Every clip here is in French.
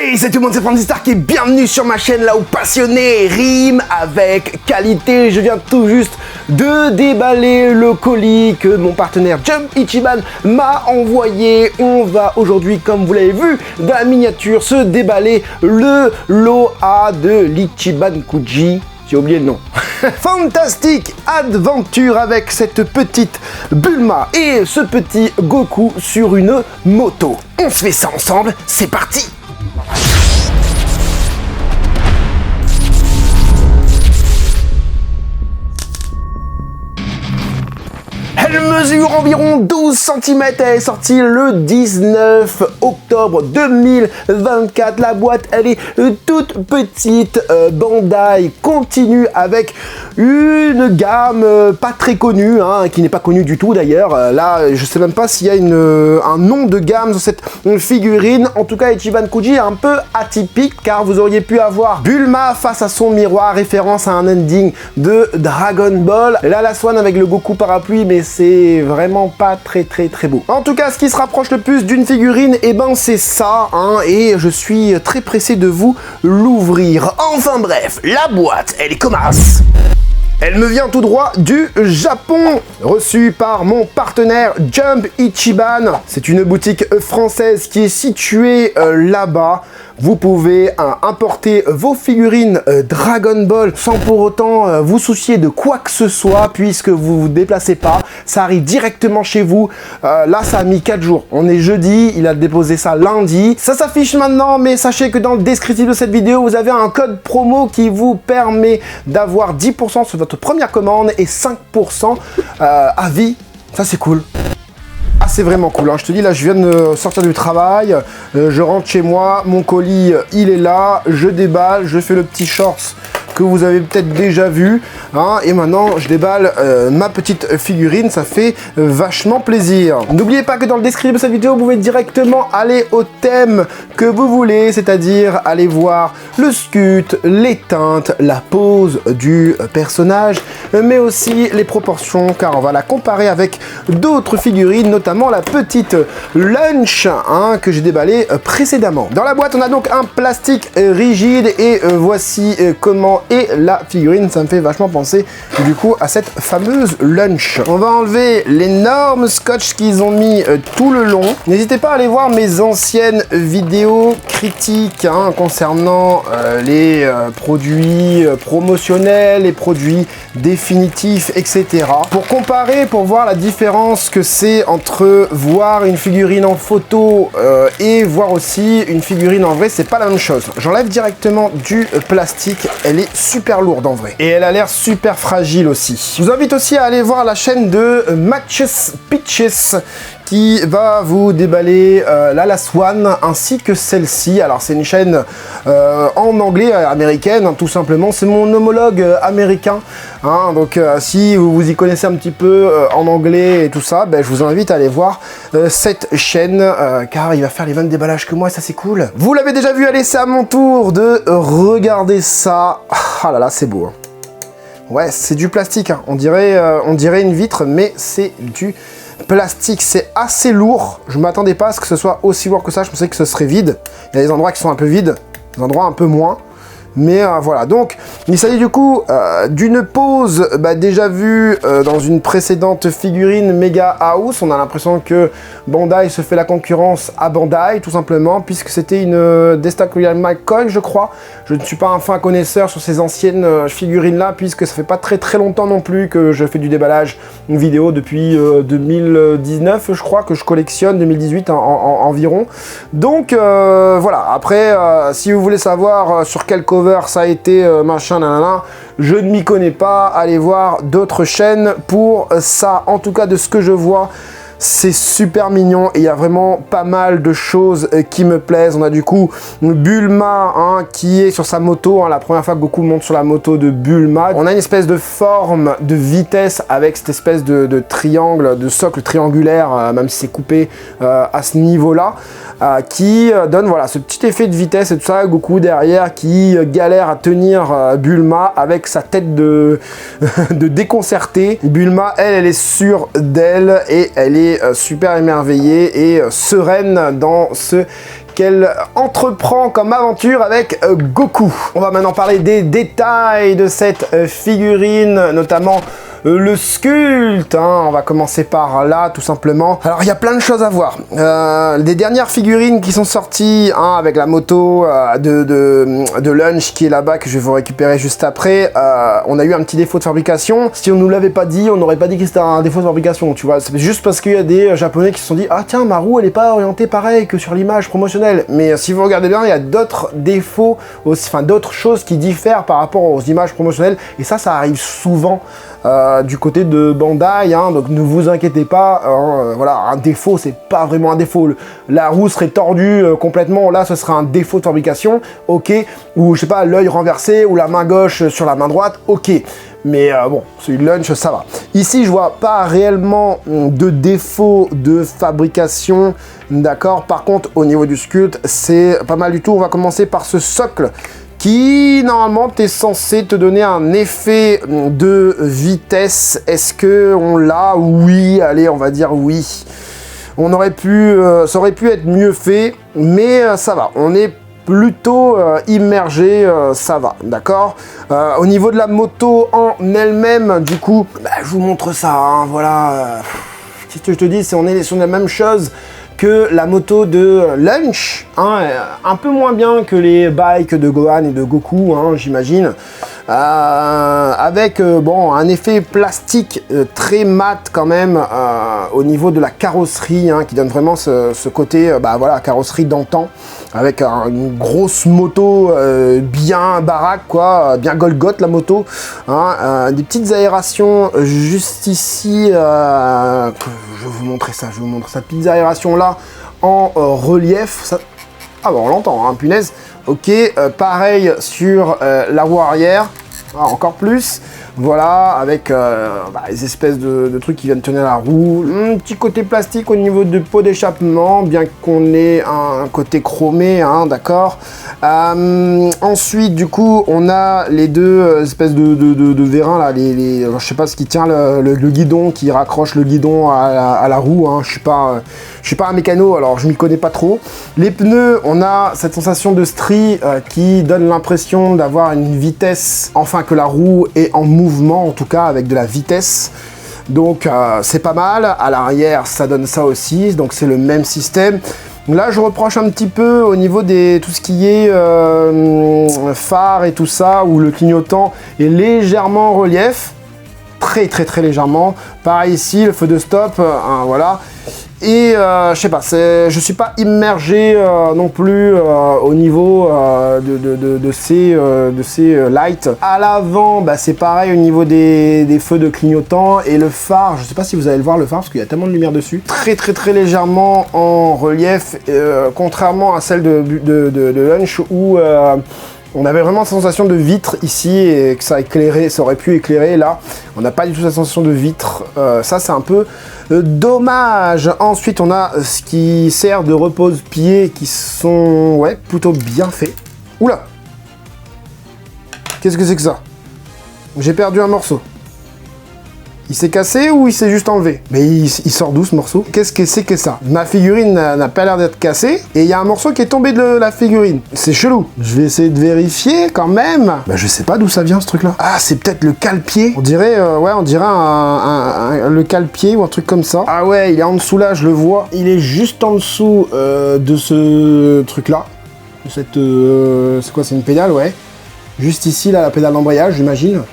Hey, c'est tout le monde, c'est Francis Stark et bienvenue sur ma chaîne là où passionné rime avec qualité. Je viens tout juste de déballer le colis que mon partenaire Jump Ichiban m'a envoyé. On va aujourd'hui, comme vous l'avez vu dans la miniature, se déballer le lot A de l'Ichiban Kuji. J'ai oublié le nom. Fantastique aventure avec cette petite Bulma et ce petit Goku sur une moto. On se fait ça ensemble, c'est parti! Elle mesure environ 12 cm, elle est sortie le 19 octobre 2024. La boîte, elle est toute petite. Bandai continue avec une gamme pas très connue, qui n'est pas connue du tout d'ailleurs. Là, je sais même pas s'il y a un nom de gamme sur cette figurine. En tout cas, Ichiban Kuji est un peu atypique car vous auriez pu avoir Bulma face à son miroir, référence à un ending de Dragon Ball. Là, la Swan avec le Goku parapluie, mais c'est vraiment pas très beau. En tout cas, ce qui se rapproche le plus d'une figurine, et ben c'est ça, et je suis très pressé de vous l'ouvrir. Enfin bref, la boîte, elle est comme as. Elle me vient tout droit du Japon, reçue par mon partenaire Jump Ichiban. C'est une boutique française qui est située là-bas. Vous pouvez importer vos figurines Dragon Ball sans pour autant vous soucier de quoi que ce soit puisque vous vous déplacez pas. Ça arrive directement chez vous. Là, ça a mis 4 jours. On est jeudi, il a déposé ça lundi. Ça s'affiche maintenant, mais sachez que dans le descriptif de cette vidéo, vous avez un code promo qui vous permet d'avoir 10% sur votre première commande et 5% à vie. Ça, c'est cool. Ah, c'est vraiment cool, je te dis, là je viens de sortir du travail, je rentre chez moi, mon colis il est là, je déballe, je fais le petit shorts que vous avez peut-être déjà vu, et maintenant je déballe ma petite figurine, ça fait vachement plaisir. N'oubliez pas que dans le descriptif de cette vidéo, vous pouvez directement aller au thème que vous voulez, c'est-à-dire aller voir le scut, les teintes, la pose du personnage, mais aussi les proportions, car on va la comparer avec d'autres figurines, notamment la petite Lunch que j'ai déballé précédemment. Dans la boîte, on a donc un plastique rigide et voici comment est la figurine. Ça me fait vachement penser du coup à cette fameuse Lunch. On va enlever l'énorme scotch qu'ils ont mis tout le long. N'hésitez pas à aller voir mes anciennes vidéos critiques concernant les produits promotionnels, les produits définitifs, etc. Pour comparer, pour voir la différence que c'est entre voir une figurine en photo et voir aussi une figurine en vrai, c'est pas la même chose. J'enlève directement du plastique, elle est super lourde en vrai. Et elle a l'air super fragile aussi. Je vous invite aussi à aller voir la chaîne de Matches Pitches qui va vous déballer la Swan ainsi que celle-ci. Alors c'est une chaîne en anglais américaine, tout simplement. C'est mon homologue américain. Donc si vous y connaissez un petit peu en anglais et tout ça, je vous invite à aller voir cette chaîne car il va faire les mêmes déballages que moi et ça c'est cool. Vous l'avez déjà vu, allez, c'est à mon tour de regarder ça. Ah là là, c'est beau. Ouais, c'est du plastique. On dirait une vitre, mais c'est du plastique. C'est assez lourd. Je m'attendais pas à ce que ce soit aussi lourd que ça. Je pensais que ce serait vide. Il y a des endroits qui sont un peu vides, des endroits un peu moins. Mais voilà, donc il s'agit du coup d'une pose déjà vue dans une précédente figurine Mega House. On a l'impression que Bandai se fait la concurrence à Bandai, tout simplement, puisque c'était une Destacroyal McCoy, je crois. Je ne suis pas un fin connaisseur sur ces anciennes figurines-là, puisque ça fait pas très longtemps non plus que je fais du déballage vidéo depuis 2019, je crois, que je collectionne, 2018 environ. Donc voilà, après, si vous voulez savoir sur quel cover ça a été machin nanana, je ne m'y connais pas, allez voir d'autres chaînes pour ça. En tout cas, de ce que je vois, c'est super mignon et il y a vraiment pas mal de choses qui me plaisent. On a du coup Bulma qui est sur sa moto, la première fois que Goku monte sur la moto de Bulma. On a une espèce de forme de vitesse avec cette espèce de triangle, de socle triangulaire, même si c'est coupé à ce niveau-là, qui donne voilà ce petit effet de vitesse et tout ça. Goku derrière qui galère à tenir Bulma avec sa tête de déconcerté. Bulma, elle est sûre d'elle et elle est est super émerveillée et sereine dans ce qu'elle entreprend comme aventure avec Goku. On va maintenant parler des détails de cette figurine, notamment le sculpte, hein. On va commencer par là tout simplement. Alors il y a plein de choses à voir. Des dernières figurines qui sont sorties, hein, avec la moto de Lunch qui est là-bas, que je vais vous récupérer juste après, on a eu un petit défaut de fabrication. Si on nous l'avait pas dit, on n'aurait pas dit que c'était un défaut de fabrication, tu vois. C'est juste parce qu'il y a des Japonais qui se sont dit, ah tiens, ma roue elle est pas orientée pareil que sur l'image promotionnelle. Mais si vous regardez bien, il y a d'autres défauts, enfin d'autres choses qui diffèrent par rapport aux images promotionnelles, et ça arrive souvent du côté de Bandai, hein, donc ne vous inquiétez pas, voilà, un défaut c'est pas vraiment un défaut, la roue serait tordue complètement, là ce serait un défaut de fabrication, ok, ou je sais pas, l'œil renversé, ou la main gauche sur la main droite, ok, mais bon, celui de Lunch ça va. Ici je vois pas réellement de défaut de fabrication, d'accord, par contre au niveau du sculpte c'est pas mal du tout. On va commencer par ce socle qui normalement est censé te donner un effet de vitesse. Est-ce que on l'a? Oui, allez, on va dire oui. On aurait pu, ça aurait pu être mieux fait, mais ça va. On est plutôt immergé, ça va, d'accord. Au niveau de la moto en elle-même, du coup, bah, je vous montre ça, hein, voilà. Qu'est-ce que je te dis, on est sur la même chose que la moto de Lunch, hein, un peu moins bien que les bikes de Gohan et de Goku, hein, j'imagine, avec bon, un effet plastique très mat quand même au niveau de la carrosserie, hein, qui donne vraiment ce côté, bah voilà, carrosserie d'antan, avec une grosse moto bien baraque, quoi, bien Golgoth la moto, hein, des petites aérations juste ici, je vais vous montrer ça, petites aérations là en relief, ça... ah bon, on l'entend, hein, punaise, ok, pareil sur la roue arrière, encore plus, voilà, avec les espèces de trucs qui viennent tenir la roue, un petit côté plastique au niveau de pot d'échappement, bien qu'on ait un côté chromé, hein, d'accord. Ensuite, du coup, on a les deux espèces de vérins, là, je sais pas ce qui tient le guidon, qui raccroche le guidon à la roue, hein. Je suis pas un mécano, alors je m'y connais pas trop. Les pneus, on a cette sensation de strie qui donne l'impression d'avoir une vitesse, enfin que la roue est en mouvement, en tout cas avec de la vitesse. Donc c'est pas mal. À l'arrière, ça donne ça aussi, donc c'est le même système. Là, je reproche un petit peu au niveau de tout ce qui est phare et tout ça, où le clignotant est légèrement en relief, très légèrement. Pareil ici, le feu de stop, hein, voilà. Et je sais pas, je suis pas immergé non plus au niveau de ces lights. À l'avant, bah, c'est pareil au niveau des feux de clignotant, et le phare, je sais pas si vous allez le voir, le phare, parce qu'il y a tellement de lumière dessus, très légèrement en relief, contrairement à celle de Lunch où on avait vraiment cette sensation de vitre ici, et que ça aurait pu éclairer. Là, on n'a pas du tout cette sensation de vitre. Ça, c'est un peu dommage. Ensuite, on a ce qui sert de repose-pieds qui sont, ouais, plutôt bien faits. Oula! Qu'est-ce que c'est que ça? J'ai perdu un morceau. Il s'est cassé ou il s'est juste enlevé? Mais il sort d'où ce morceau? Qu'est-ce que c'est que ça? Ma figurine n'a pas l'air d'être cassée, et il y a un morceau qui est tombé de la figurine. C'est chelou. Je vais essayer de vérifier quand même. Bah je sais pas d'où ça vient ce truc là. Ah, c'est peut-être le cale-pied. On dirait, ouais, on dirait le cale-pied ou un truc comme ça. Ah ouais, il est en dessous là, je le vois. Il est juste en dessous de ce truc là. De cette... c'est quoi, c'est une pédale, ouais. Juste ici là, la pédale d'embrayage, j'imagine.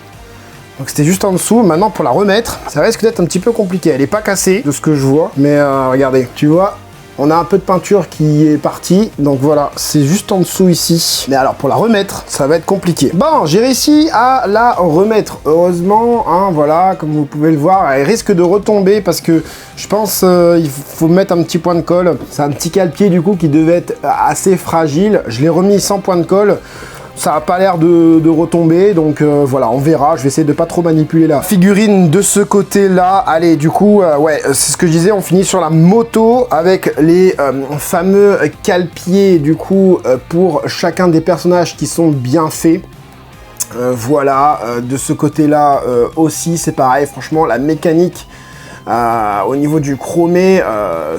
Donc c'était juste en dessous. Maintenant pour la remettre, ça risque d'être un petit peu compliqué. Elle est pas cassée de ce que je vois, mais regardez, tu vois, on a un peu de peinture qui est partie, donc voilà, c'est juste en dessous ici. Mais alors pour la remettre, ça va être compliqué. Bon, j'ai réussi à la remettre, heureusement, hein, voilà, comme vous pouvez le voir, elle risque de retomber parce que je pense il faut mettre un petit point de colle. C'est un petit cale-pied du coup qui devait être assez fragile. Je l'ai remis sans point de colle. Ça n'a pas l'air de retomber, donc voilà, on verra. Je vais essayer de pas trop manipuler la figurine de ce côté-là. Allez, du coup, ouais, c'est ce que je disais, on finit sur la moto avec les fameux cale-pieds, du coup, pour chacun des personnages qui sont bien faits. Voilà, de ce côté-là aussi, c'est pareil. Franchement, la mécanique Au niveau du chromé,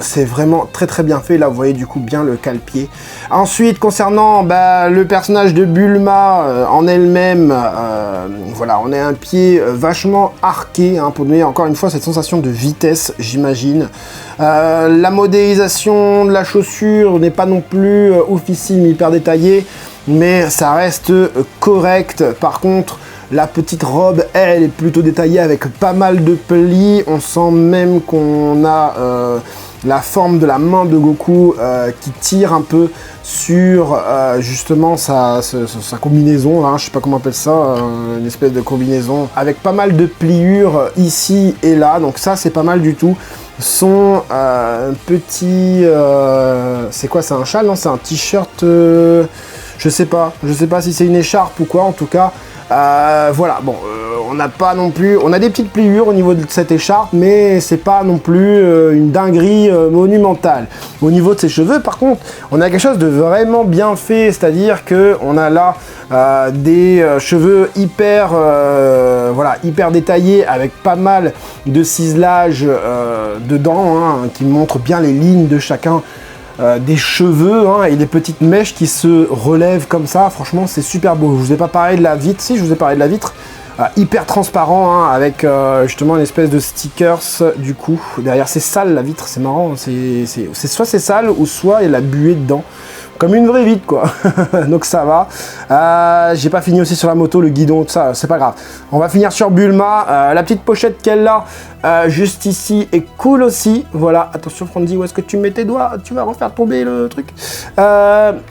c'est vraiment très bien fait. Là, vous voyez du coup bien le cale-pied. Ensuite, concernant le personnage de Bulma en elle-même, voilà, on a un pied vachement arqué, hein, pour donner encore une fois cette sensation de vitesse, j'imagine. La modélisation de la chaussure n'est pas non plus oufissime, hyper détaillée, mais ça reste correct. Par contre, la petite robe, elle, est plutôt détaillée avec pas mal de plis. On sent même qu'on a la forme de la main de Goku qui tire un peu sur justement sa combinaison, hein, je sais pas comment on appelle ça, une espèce de combinaison avec pas mal de pliures ici et là. Donc ça, c'est pas mal du tout. Son petit... c'est quoi, c'est un châle? Non, c'est un t-shirt... je sais pas si c'est une écharpe ou quoi, en tout cas. Voilà, bon, on n'a pas non plus... On a des petites pliures au niveau de cette écharpe, mais c'est pas non plus une dinguerie monumentale. Au niveau de ses cheveux, par contre, on a quelque chose de vraiment bien fait, c'est-à-dire que on a là des cheveux hyper, voilà, hyper détaillés, avec pas mal de ciselage dedans, hein, qui montrent bien les lignes de chacun des cheveux, hein, et des petites mèches qui se relèvent comme ça. Franchement, c'est super beau. Je vous ai pas parlé de la vitre. Si, je vous ai parlé de la vitre. Hyper transparent, hein, avec justement une espèce de stickers du coup. Derrière, c'est sale la vitre, c'est marrant. Soit c'est sale, ou soit il y a la buée dedans. Comme une vraie vitre, quoi. Donc ça va. J'ai pas fini aussi sur la moto, le guidon, tout ça, c'est pas grave. On va finir sur Bulma. La petite pochette qu'elle a juste ici est cool aussi. Voilà, attention Frandy, où est-ce que tu mets tes doigts? Tu vas refaire tomber le truc.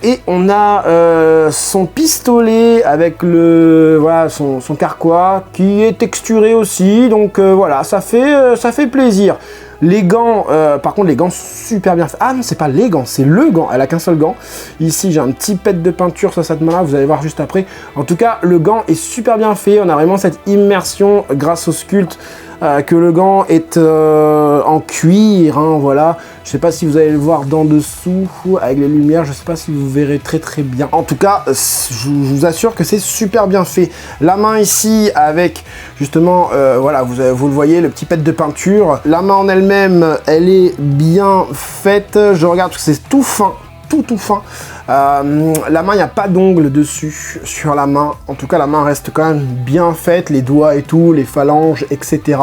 Et on a son pistolet avec le, voilà, son carquois qui est texturé aussi. Donc voilà, ça fait plaisir. Les gants, par contre, les gants super bien faits. Ah non, c'est pas les gants, c'est le gant. Elle a qu'un seul gant. Ici, j'ai un petit pet de peinture sur cette main-là. Vous allez voir juste après. En tout cas, le gant est super bien fait. On a vraiment cette immersion grâce au sculpte. Que le gant est en cuir, hein, voilà. Je sais pas si vous allez le voir d'en dessous avec les lumières, je sais pas si vous verrez très bien. En tout cas, je vous assure que c'est super bien fait. La main ici avec justement, voilà, vous le voyez, le petit pet de peinture. La main en elle-même, elle est bien faite. Je regarde parce que c'est tout fin. Tout fin. La main, il n'y a pas d'ongles dessus sur la main. En tout cas, la main reste quand même bien faite. Les doigts et tout, les phalanges, etc.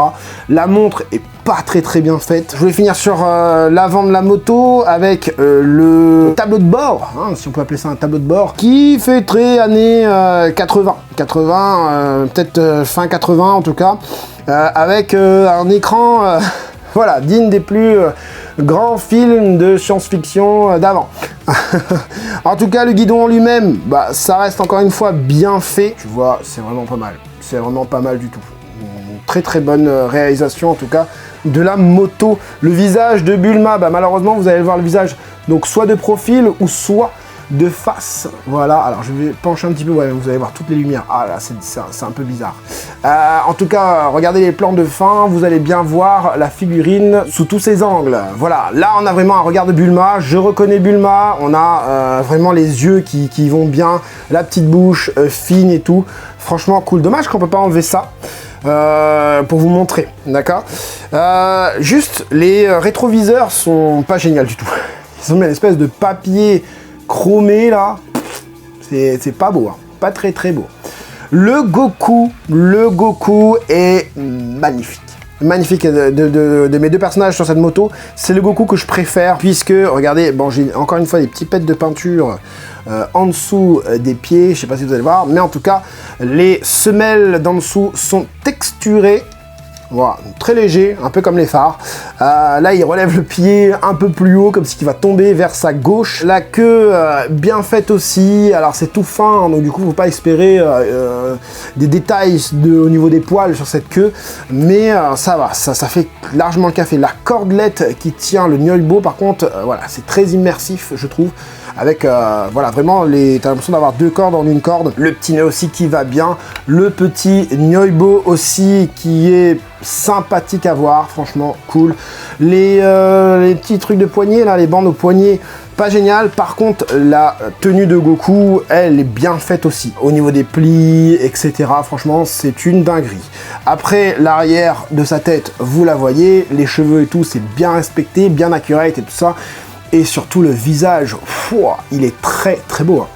La montre est pas très bien faite. Je voulais finir sur l'avant de la moto avec le tableau de bord, hein, si on peut appeler ça un tableau de bord, qui fait très années 80. 80, peut-être fin 80 en tout cas, avec un écran... voilà, digne des plus grands films de science-fiction d'avant. En tout cas, le guidon en lui-même, ça reste encore une fois bien fait. Tu vois, c'est vraiment pas mal. C'est vraiment pas mal du tout. Une très bonne réalisation, en tout cas, de la moto. Le visage de Bulma, malheureusement, vous allez voir le visage, donc soit de profil ou soit de face. Voilà, alors je vais pencher un petit peu, ouais, vous allez voir toutes les lumières. Ah là, c'est un peu bizarre. En tout cas, regardez les plans de fin, vous allez bien voir la figurine sous tous ses angles. Voilà, là on a vraiment un regard de Bulma, je reconnais Bulma, on a vraiment les yeux qui vont bien, la petite bouche fine et tout. Franchement cool, dommage qu'on peut pas enlever ça. Pour vous montrer, d'accord. Juste, les rétroviseurs sont pas géniaux du tout. Ils ont mis une espèce de papier chromé là, c'est pas beau, hein. Pas très beau. Le Goku est magnifique. Magnifique, de mes deux personnages sur cette moto, c'est le Goku que je préfère, puisque, regardez, bon, j'ai encore une fois des petits pets de peinture en dessous des pieds, je sais pas si vous allez voir, mais en tout cas, les semelles d'en dessous sont texturées. Voilà, très léger, un peu comme les phares. Là, il relève le pied un peu plus haut, comme s'il va tomber vers sa gauche. La queue, bien faite aussi. Alors, c'est tout fin, donc du coup, il ne faut pas espérer des détails au niveau des poils sur cette queue. Mais ça va, ça fait largement le café. La cordelette qui tient le Nyoibo, par contre, voilà, c'est très immersif, je trouve. Avec, voilà, vraiment, t'as l'impression d'avoir deux cordes en une corde. Le petit nez aussi qui va bien. Le petit Nyoibo aussi qui est sympathique à voir, franchement, cool. Les petits trucs de poignet, là, les bandes au poignet, pas génial. Par contre, la tenue de Goku, elle est bien faite aussi. Au niveau des plis, etc. Franchement, c'est une dinguerie. Après, l'arrière de sa tête, vous la voyez. Les cheveux et tout, c'est bien respecté, bien accurate et tout ça. Et surtout, le visage, il est très très beau. Hein.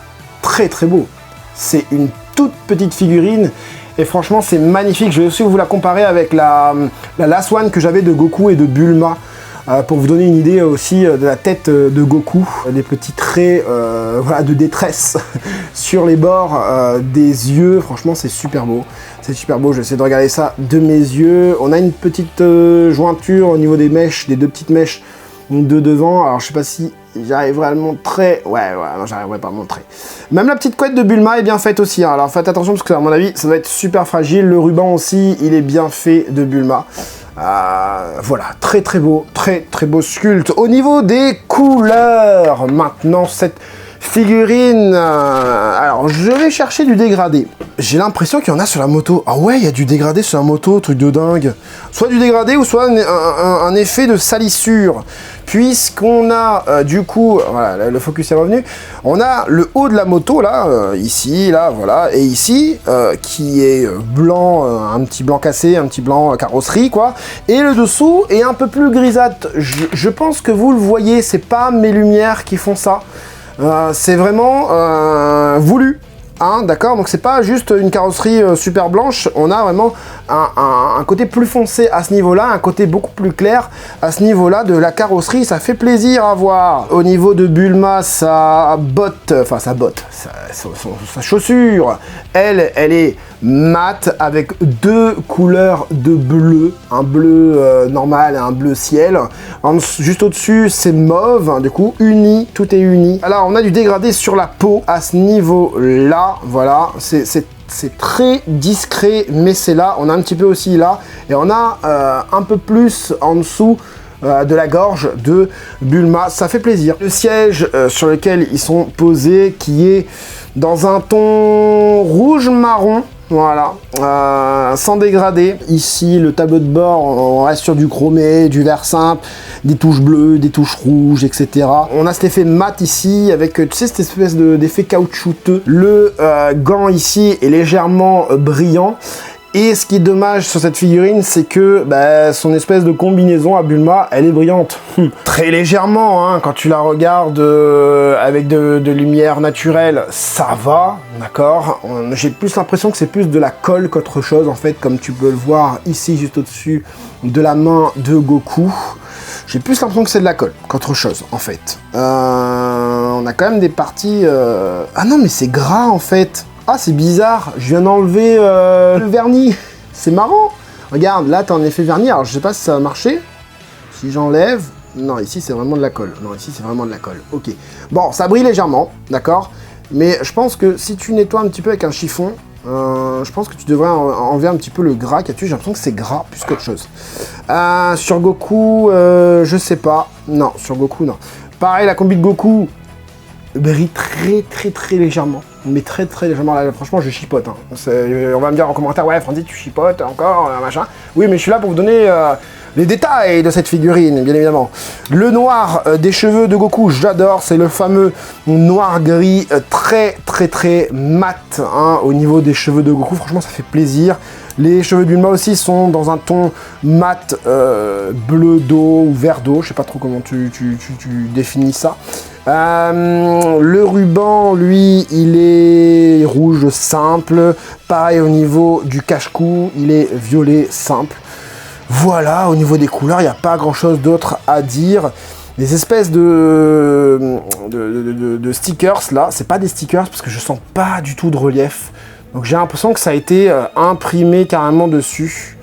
Très très beau. C'est une toute petite figurine. Et franchement, c'est magnifique. Je vais aussi vous la comparer avec la Last One que j'avais de Goku et de Bulma. Pour vous donner une idée aussi de la tête de Goku, des petits traits voilà, de détresse sur les bords des yeux. Franchement, c'est super beau. C'est super beau, je vais essayer de regarder ça de mes yeux. On a une petite jointure au niveau des mèches, des deux petites mèches de devant. Alors, je sais pas si j'arriverai à le montrer. Ouais, non, j'arriverai pas à le montrer. Même la petite couette de Bulma est bien faite aussi. Hein. Alors, faites attention parce que, à mon avis, ça va être super fragile. Le ruban aussi, il est bien fait de Bulma. Voilà, très très beau sculpte. Au niveau des couleurs, maintenant cette figurine, alors je vais chercher du dégradé. J'ai l'impression qu'il y en a sur la moto. Ah ouais, il y a du dégradé sur la moto, truc de dingue. Soit du dégradé ou soit un effet de salissure. Puisqu'on a du coup, voilà, le focus est revenu, on a le haut de la moto là, ici, là, voilà, et ici, qui est blanc, un petit blanc cassé, un petit blanc carrosserie, quoi, et le dessous est un peu plus grisâtre. Je pense que vous le voyez, c'est pas mes lumières qui font ça, c'est vraiment voulu. Hein, d'accord, donc c'est pas juste une carrosserie super blanche, on a vraiment un côté plus foncé à ce niveau-là, un côté beaucoup plus clair à ce niveau-là de la carrosserie, ça fait plaisir à voir. Au niveau de Bulma, sa botte, sa chaussure, elle est mate avec deux couleurs de bleu, un bleu normal et un bleu ciel. Juste au-dessus, c'est mauve, hein, du coup, uni, tout est uni. Alors, on a du dégradé sur la peau à ce niveau-là, voilà, c'est très discret, mais c'est là. On a un petit peu aussi là, et on a un peu plus en dessous de la gorge de Bulma, ça fait plaisir. Le siège sur lequel ils sont posés, qui est dans un ton rouge-marron, voilà, sans dégradé. Ici, le tableau de bord, on reste sur du chromé, du vert simple, des touches bleues, des touches rouges, etc. On a cet effet mat ici, avec, tu sais, cette espèce d'effet caoutchouteux. Le gant ici est légèrement brillant. Et ce qui est dommage sur cette figurine, c'est que son espèce de combinaison à Bulma, elle est brillante. Très légèrement, hein, quand tu la regardes avec de lumière naturelle, ça va, d'accord. J'ai plus l'impression que c'est plus de la colle qu'autre chose, en fait, comme tu peux le voir ici, juste au-dessus de la main de Goku. J'ai plus l'impression que c'est de la colle qu'autre chose, en fait. On a quand même des parties... Ah non, mais c'est gras, en fait. Ah, c'est bizarre, je viens d'enlever le vernis. C'est marrant. Regarde, là, t'as un effet vernis. Alors, je sais pas si ça va marcher. Si j'enlève... Non, ici, c'est vraiment de la colle. Non, ici, c'est vraiment de la colle. Ok. Bon, ça brille légèrement, d'accord. Mais je pense que si tu nettoies un petit peu avec un chiffon, je pense que tu devrais enlever un petit peu le gras qu'il y a dessus. J'ai l'impression que c'est gras plus qu'autre chose. Sur Goku, je sais pas. Non, sur Goku, non. Pareil, la combi de Goku brille très légèrement. Mais très légèrement, là, franchement, je chipote. Hein. On va me dire en commentaire, ouais, Franzy, tu chipotes encore, machin. Oui, mais je suis là pour vous donner les détails de cette figurine, bien évidemment. Le noir des cheveux de Goku, j'adore. C'est le fameux noir-gris très mat, hein, au niveau des cheveux de Goku. Franchement, ça fait plaisir. Les cheveux de Bulma aussi sont dans un ton mat bleu d'eau ou vert d'eau. Je sais pas trop comment tu définis ça. Le ruban, lui, il est rouge simple. Pareil au niveau du cache-cou, il est violet simple. Voilà, au niveau des couleurs, il n'y a pas grand-chose d'autre à dire. Des espèces de stickers, là, c'est pas des stickers parce que je sens pas du tout de relief. Donc j'ai l'impression que ça a été imprimé carrément dessus.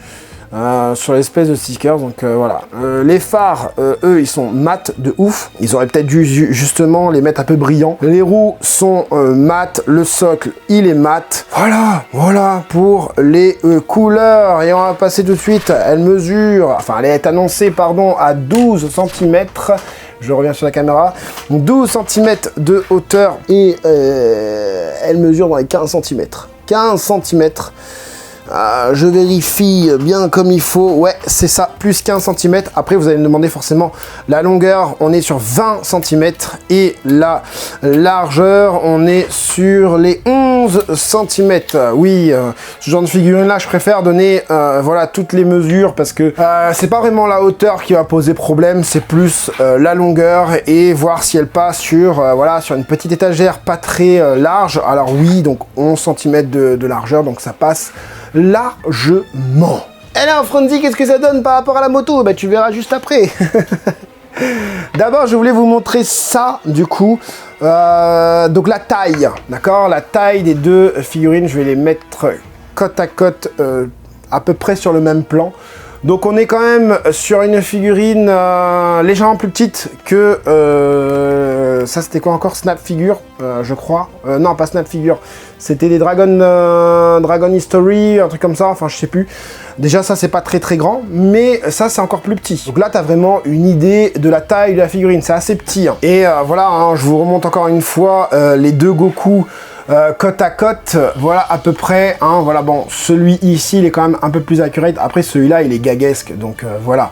Sur l'espèce de stickers, donc voilà. Les phares, eux, ils sont mat de ouf. Ils auraient peut-être dû justement les mettre un peu brillants. Les roues sont mat, le socle, il est mat. Voilà pour les couleurs. Et on va passer tout de suite, elle mesure, enfin elle est annoncée, pardon, à 12 cm. Je reviens sur la caméra. 12 cm de hauteur et elle mesure dans les 15 cm. 15 cm. Je vérifie bien comme il faut. Ouais, c'est ça, plus 15 cm. Après, vous allez me demander forcément la longueur. On est sur 20 cm. Et la largeur, on est sur les 11 cm. Oui, ce genre de figurine-là, je préfère donner voilà, toutes les mesures parce que c'est pas vraiment la hauteur qui va poser problème. C'est plus la longueur et voir si elle passe sur, voilà, sur une petite étagère pas très large. Alors oui, donc 11 cm de largeur, donc ça passe largement. Et là, Franzi, qu'est-ce que ça donne par rapport à la moto? Bah, tu verras juste après. D'abord, je voulais vous montrer ça, du coup. Donc la taille, d'accord? La taille des deux figurines, je vais les mettre côte à côte, à peu près sur le même plan. Donc on est quand même sur une figurine légèrement plus petite que... ça c'était quoi encore? Snap Figure, je crois. Non, pas Snap Figure. C'était des Dragon History, un truc comme ça, enfin je sais plus. Déjà ça c'est pas très grand, mais ça c'est encore plus petit. Donc là tu as vraiment une idée de la taille de la figurine, c'est assez petit. Hein. Et voilà, hein, je vous remonte encore une fois les deux Goku côte à côte, voilà à peu près, hein, voilà, bon, celui ici il est quand même un peu plus accurate, après celui-là il est gaguesque, donc voilà,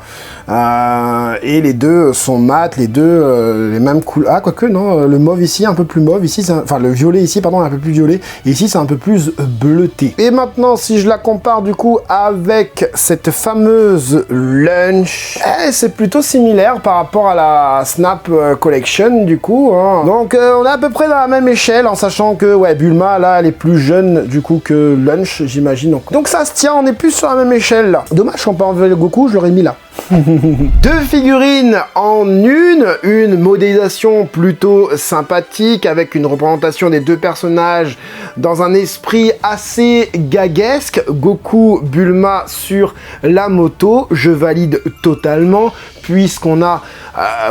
et les deux sont mat, les deux les mêmes couleurs, ah quoique non, le mauve ici un peu plus mauve, ici, enfin le violet ici, pardon, un peu plus violet, et ici c'est un peu plus bleuté. Et maintenant si je la compare du coup avec cette fameuse Lunch, c'est plutôt similaire par rapport à la Snap Collection du coup, hein. Donc on est à peu près dans la même échelle, en sachant que ouais, Bulma, là, elle est plus jeune, du coup, que Lunch, j'imagine. Donc ça se tient, on est plus sur la même échelle, là. Dommage, on peut enlever le Goku, je l'aurais mis là. Deux figurines en une modélisation plutôt sympathique, avec une représentation des deux personnages dans un esprit assez gaguesque. Goku, Bulma sur la moto, je valide totalement, puisqu'on a,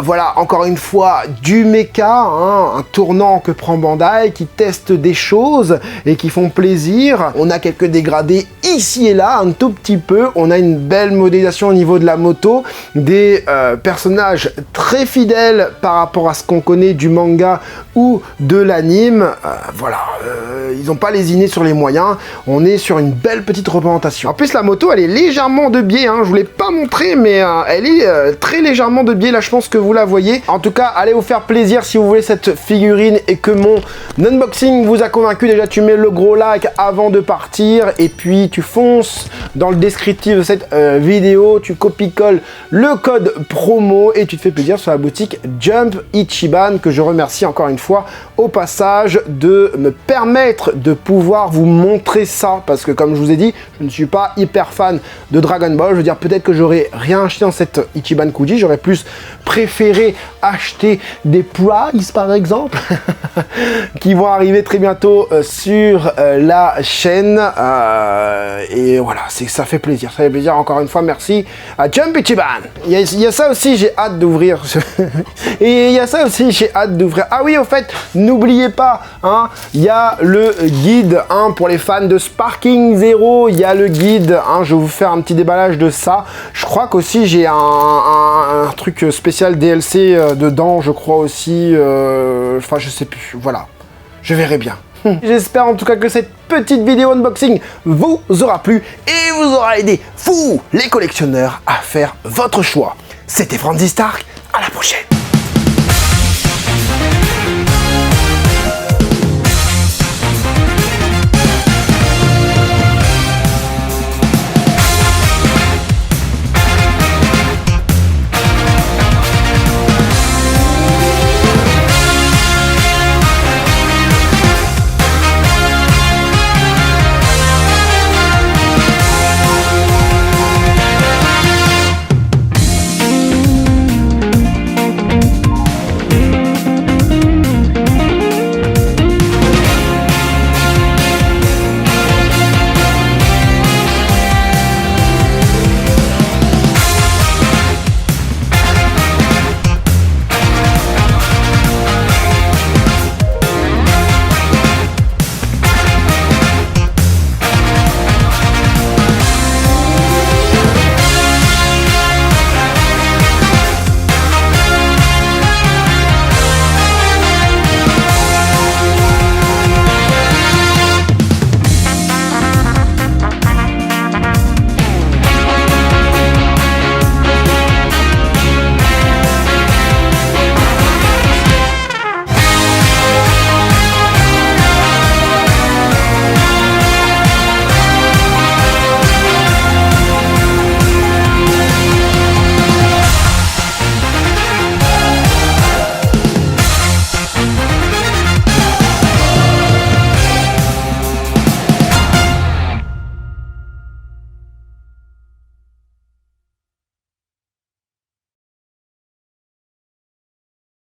voilà, encore une fois, du mecha, hein, un tournant que prend Bandai, qui teste des choses et qui font plaisir. On a quelques dégradés ici et là, un tout petit peu. On a une belle modélisation au niveau de la moto, des personnages très fidèles par rapport à ce qu'on connaît du manga ou de l'anime. Voilà, ils n'ont pas lésiné sur les moyens. On est sur une belle petite représentation. En plus, la moto, elle est légèrement de biais, hein. Je vous l'ai pas montré, mais elle est très légèrement de biais, là je pense que vous la voyez. En tout cas, allez vous faire plaisir si vous voulez cette figurine et que mon unboxing vous a convaincu. Déjà tu mets le gros like avant de partir et puis tu fonces dans le descriptif de cette vidéo, tu copies-colles le code promo et tu te fais plaisir sur la boutique Jump Ichiban, que je remercie encore une fois au passage de me permettre de pouvoir vous montrer ça, parce que comme je vous ai dit, je ne suis pas hyper fan de Dragon Ball. Je veux dire, peut-être que j'aurais rien acheté dans cette Ichiban Kuji, j'aurais plus préféré acheter des Price par exemple qui vont arriver très bientôt sur la chaîne et voilà, ça fait plaisir, encore une fois, merci à Jump Ichiban. Il y a ça aussi, j'ai hâte d'ouvrir et il y a ça aussi, j'ai hâte d'ouvrir. Ah oui, au fait, n'oubliez pas, hein, il y a le guide, hein, pour les fans de Sparking Zero, il y a le guide, hein, je vais vous faire un petit déballage de ça. Je crois qu'aussi j'ai un truc spécial DLC dedans, je crois aussi, enfin je sais plus, voilà, je verrai bien. J'espère en tout cas que cette petite vidéo unboxing vous aura plu et vous aura aidé, vous les collectionneurs, à faire votre choix. C'était Franzi Stark, à la prochaine.